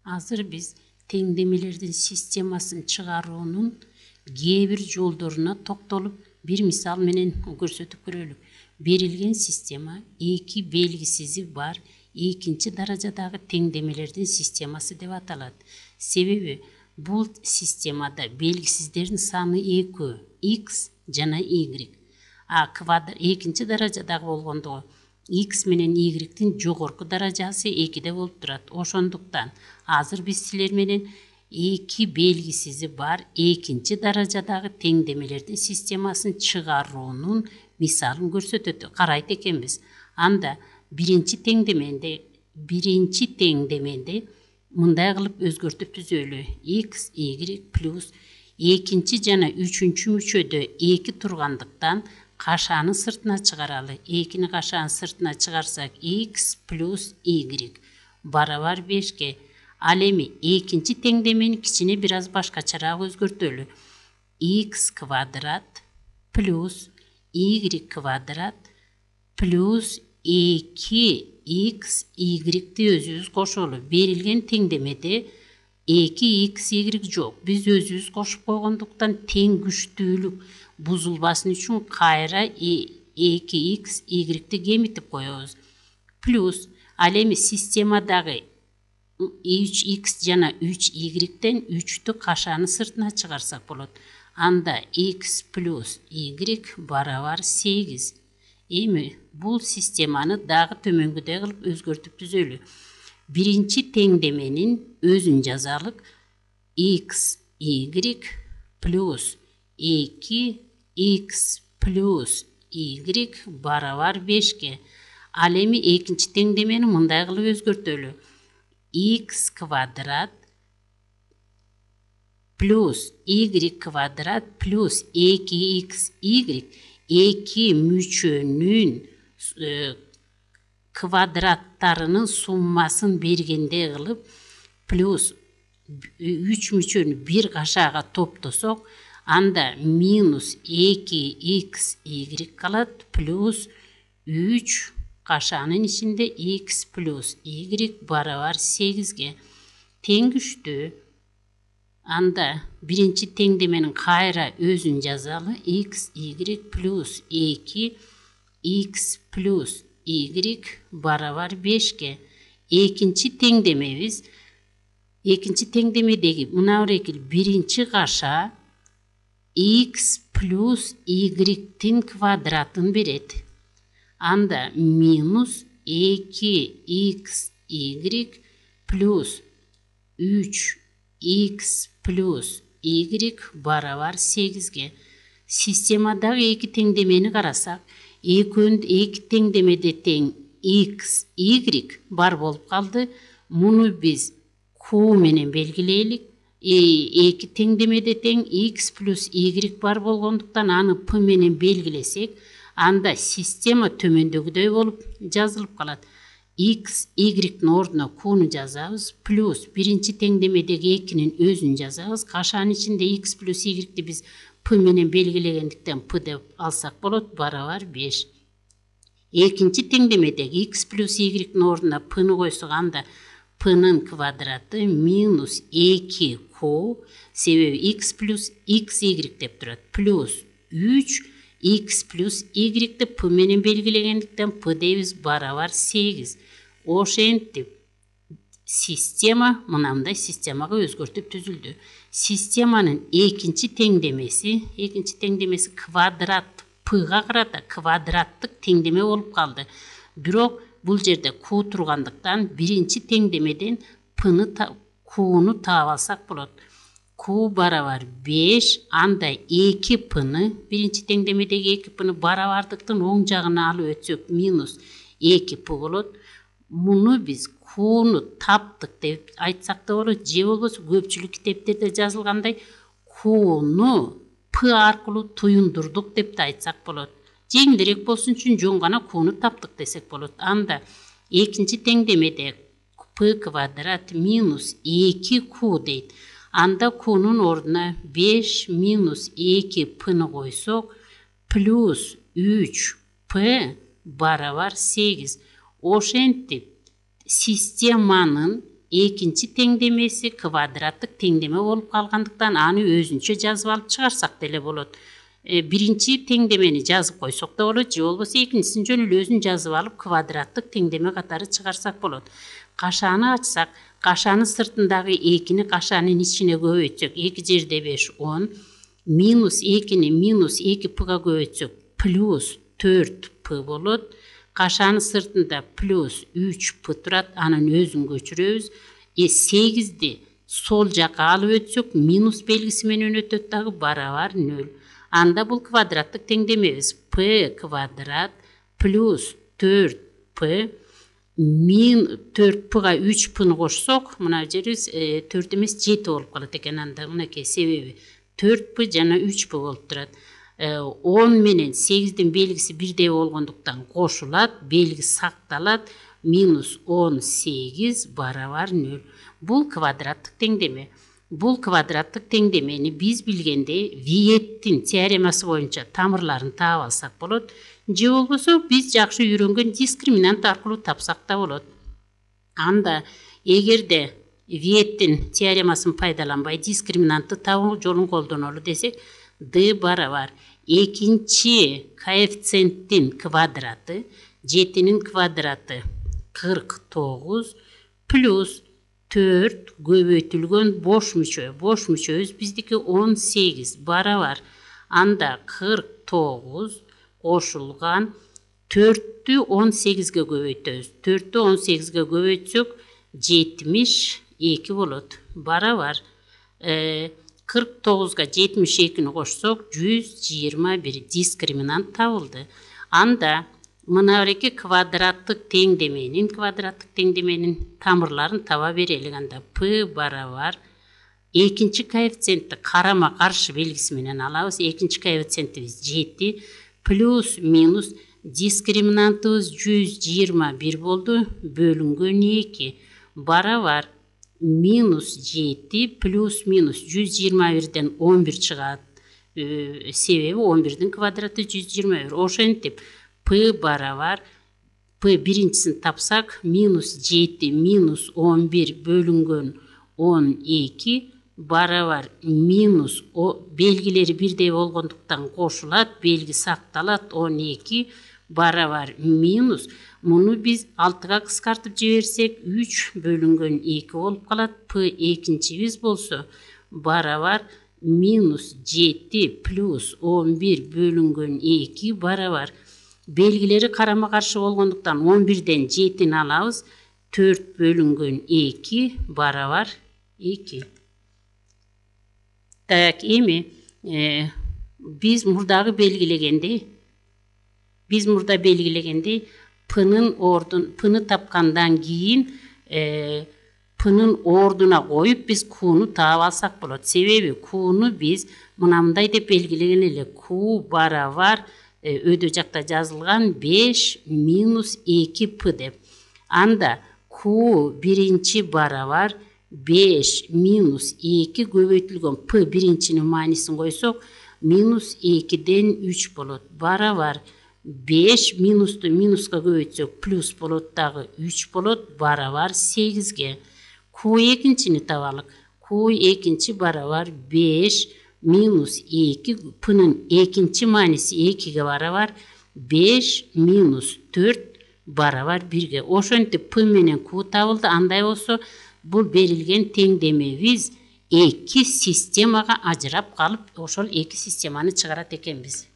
Азыр биз теңдемелердин системасын чыгаруунун кээ бир жолдоруна токтолуп, бир мисал менен көрсөтүп көрөлүк. Берилген система эки белгисизи бар экинчи даражадагы теңдемелердин системасы деп аталат. Себеби бул системада белгисиздердин саны экөө, x жана y. Экинчи даражадагы болгондо x менен y-тин жогорку даражасы 2 болуп турат. Ошондуктан азыр биз силер менен эки белгисизи бар экинчи даражадагы теңдемелердин системасын чыгаруунун мисалын көрсөтөт карайт экенбиз. Анда биринчи теңдемеде мындай кылып өзгөртүп түзөлү. X, y плюс экинчи жана үчүнчү мүчөдө 2 тургандыктан кашааны сыртына чыгаралы. 2-ни кашаанын сыртына чыгарсак x плюс y барабар 5-ке. Ал эми экинчи теңдемени кичине бир аз башкачараак өзгөртөлү. X квадрат плюс y квадрат плюс 2x y-ти өзүбүз кошолу. Берилген теңдемеде 2x y жок. Биз өзүбүз кошуп койгондуктан тең күчтүүлүк бузулбасын үчүн кайра 2x y-ти кемитип коебуз. Плюс ал эми системадагы 3x жана 3y-тен 3-тү кашаанын сыртына чыгарсак болот. Анда x плюс y барабар 8. Эми бул системаны дагы төмөнгүдөй кылып өзгөртүп түзөлү. Биринчи теңдеменин өзүн жазалык. x y плюс 2x плюс y барабар 5-ке. Ал эми экинчи теңдемени мындай кылып өзгөртөлү. X квадрат плюс y квадрат плюс 2xy 2 мүчөнүн квадраттарынын суммасын бергенде кылып плюс 3 мүчөнү бир кашаага топтосок, анда минус 2xy калат плюс 3 кашаанын ичинде x плюс y барабар 8-ге. Тең күчтүү. Анда биринчи теңдеменин кайра өзүн жазалы. x y плюс 2x плюс y барабар 5-ке. Экинчи теңдемедеги мына берекил биринчи каша x плюс y-тин квадратын берет. Анда минус 2xy плюс 3x плюс y барабар 8-ге. Системадагы эки теңдемени карасак, эки теңдемеде тең x, y бар болуп калды. Муну биз q менен белгилейлик. Эки теңдемеде тең x плюс y бар болгондуктан аны p менен белгилесек, анда система төмөндөгүдөй болуп жазылып калат. X, y-тин ордуна q-ну жазабыз, плюс биринчи теңдемедеги 2-нин өзүн жазабыз. Кашаанын ичинде x плюс y-ти биз p менен белгилегендиктен p деп алсак болот, барабар 5. Экинчи теңдемедеги x плюс y-тин ордуна p-ны койсок, анда p-нын квадраты минус 2q, себеби x плюс xy деп турат, плюс 3x плюс y-ти p менен белгилегендиктен p дейбиз, барабар 8. Ошентип система мынандай системага өзгөртүп түзүлдү. Системанын экинчи теңдемеси квадрат, p-га карата квадраттык теңдеме болуп калды. Бирок бул жерде q тургандыктан биринчи теңдемеден q-ну таап алсак болот. Q барабар 5, анда 2p-ны, биринчи теңдемедеги 2p-ны барабардыктын оң жагына алып өтсөк минус 2p болот. Муну биз q-ну таптык деп айтсак да болот, же болбосо көпчүлүк китептерде жазылгандай q-ну p аркылуу туюндурдук деп да айтсак болот. Жеңилирээк болсун үчүн жөн гана q-ну таптык десек болот. Анда экинчи теңдемеде p квадрат минус 2q дейт. Анда q-нун ордуна 5 минус 2p-ны койсок, плюс 3p барабар 8. Ошентип системанын экинчи теңдемеси квадраттык теңдеме болуп калгандыктан аны өзүнчө жазып алып чыгарсак деле болот. Биринчи теңдемени жазып койсок да болот, же болбосо экинчисин жөн эле өзүн жазып алып квадраттык теңдеме катары чыгарсак болот. Кашаны ачсак, кашанын сыртындагы 2-ни кашанын ичине көбөйтсөк, 2 жерде 5 10, минус 2-ни минус 2p-га көбөйтсөк, плюс 4p болот. Кашанын сыртында плюс 3p турат, анын өзүн көчүрөбүз. 8-ди сол жака алып өтсөк, минус белгиси менен өтөт дагы, барабар 0. Анда бул квадраттык теңдемебиз. p квадрат плюс 4p min 4p-га 3p-ны кошсок, мына жерибиз 4 эмес 7 болуп калат экен. Анда мынакей себеби 4p жана 3p болуп турат. 10 менен 8-дин белгиси бирдей болгондуктан кошулат, белги сакталат, минус 18 барабар 0. Бул квадраттык теңдеме. Бул квадраттык теңдемени биз билгенде Виеттин теоремасы боюнча тамырларын таап алсак болот, же болбосо биз жакшы үйрөнгөн дискриминант аркылуу тапсак да болот. Анда эгерде Виеттин теоремасын пайдаланбай дискриминантты табуу жолун колдонолу десек, d барабар экинчи коэффициенттин квадраты, 7-нин квадраты 49 плюс 4 көбөйтүлгөн бош мүчө. Бош мүчөбүз биздики 18 барабар. Анда 49 кошулган 4-тү 18-ге көбөйтөбүз. 4-тү 18-ге көбөйтсөк 72 болот. Барабар 49-га 72-ни кошсок 121 дискриминант табылды. Анда мына береки квадраттык теңдеменин тамырларын таба берелик. Анда p барабар экинчи коэффициентти карама каршы белгиси менен алабыз. Экинчи коэффициентибиз 7 плюс минус дискриминантыбыз 121 болду, бөлүнгөн 2 барабар минус 7 плюс минус 121ден 11 чыгат. Себеби 11-дин квадраты 121. Ошентип p барабар, p биринчисин тапсак, минус 7 минус 11 бөлүнгөн 12 барабар минус белгилери бирдей болгондуктан кошулат, белги сакталат, 12 барабар минус. Муну биз 6-га кыскартып жиберсек 3 бөлүнгөн 2 болуп калат. p экинчибиз болсо барабар минус 7 плюс 11 бөлүнгөн 2 барабар. Белгилери карама каршы болгондуктан 11ден 7-ни алабыз. 4 бөлүнгөн 2 барабар 2. Так, эми биз мурда белгилегенде п'ны тапкандан кийин п'нын ордуна коюп биз q'ну таап алсак болот. Себеби q'ну биз мындай деп белгилеген эле. q барабар өйдө жакта жазылган 5 минус 2p деп. Анда q биринчи барабар 5 минус 2 көбөйтүлгөн p биринчинин маанисин койсок, минус 2ден 3 болот. Барабар 5 минусту минуска көбөйтсөк плюс болот дагы 3 болот. Барабар 8ге. q экинчини табалык. q экинчи барабар 5 минус 2, p'нын экинчи мааниси 2ге барабар 5 минус 4 барабар 1ге. Ошентип p менен q табылды. Андай болсо бул берилген теңдемебиз эки системага ажырап калып, ошол эки системаны чыгарат экенбиз.